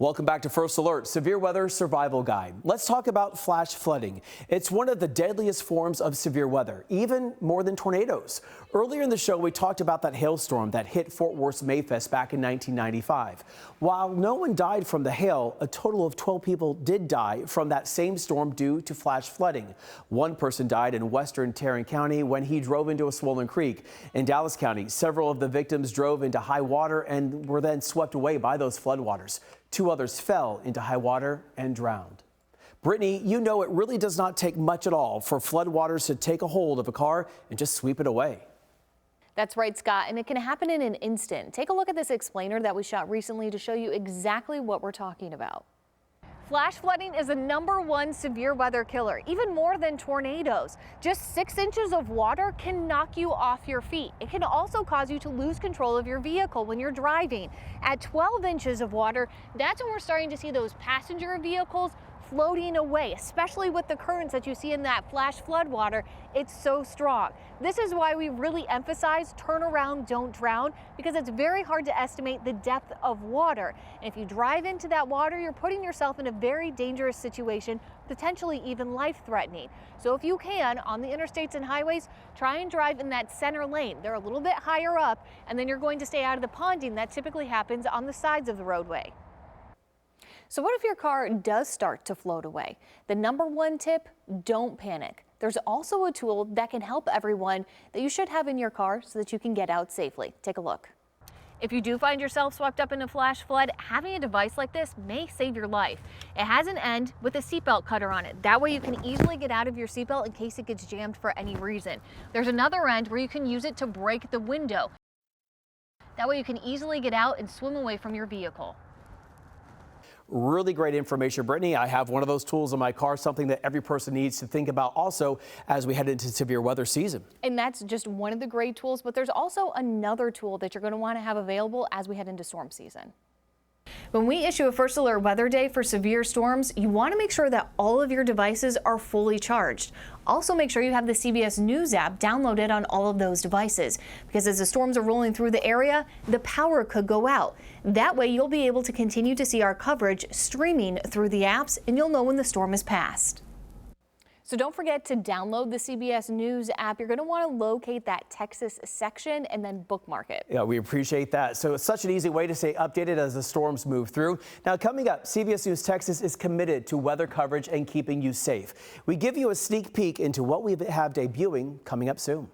Welcome back to First Alert, Severe Weather Survival Guide. Let's talk about flash flooding. It's one of the deadliest forms of severe weather, even more than tornadoes. Earlier in the show, we talked about that hailstorm that hit Fort Worth's Mayfest back in 1995. While no one died from the hail, a total of 12 people did die from that same storm due to flash flooding. One person died in western Tarrant County when he drove into a swollen creek. In Dallas County, several of the victims drove into high water and were then swept away by those floodwaters. Two others fell into high water and drowned. Brittany, you know it really does not take much at all for floodwaters to take a hold of a car and just sweep it away. That's right, Scott, and it can happen in an instant. Take a look at this explainer that we shot recently to show you exactly what we're talking about. Flash flooding is the #1 severe weather killer, even more than tornadoes. Just 6 inches of water can knock you off your feet. It can also cause you to lose control of your vehicle when you're driving. At 12 inches of water, that's when we're starting to see those passenger vehicles floating away, especially with the currents that you see in that flash flood water. It's so strong. This is why we really emphasize turn around, don't drown, because it's very hard to estimate the depth of water. And if you drive into that water, you're putting yourself in a very dangerous situation, potentially even life-threatening. So if you can, on the interstates and highways, try and drive in that center lane. They're a little bit higher up, and then you're going to stay out of the ponding that typically happens on the sides of the roadway. So what if your car does start to float away? The #1 tip, don't panic. There's also a tool that can help everyone that you should have in your car so that you can get out safely. Take a look. If you do find yourself swept up in a flash flood, having a device like this may save your life. It has an end with a seatbelt cutter on it. That way you can easily get out of your seatbelt in case it gets jammed for any reason. There's another end where you can use it to break the window. That way you can easily get out and swim away from your vehicle. Really great information, Brittany. I have one of those tools in my car, something that every person needs to think about also as we head into severe weather season. And that's just one of the great tools, but there's also another tool that you're going to want to have available as we head into storm season. When we issue a First Alert weather day for severe storms, you want to make sure that all of your devices are fully charged. Also make sure you have the CBS News app downloaded on all of those devices, because as the storms are rolling through the area, the power could go out. That way you'll be able to continue to see our coverage streaming through the apps, and you'll know when the storm is past. So don't forget to download the CBS News app. You're going to want to locate that Texas section and then bookmark it. Yeah, we appreciate that. So it's such an easy way to stay updated as the storms move through. Now, coming up, CBS News Texas is committed to weather coverage and keeping you safe. We give you a sneak peek into what we have debuting coming up soon.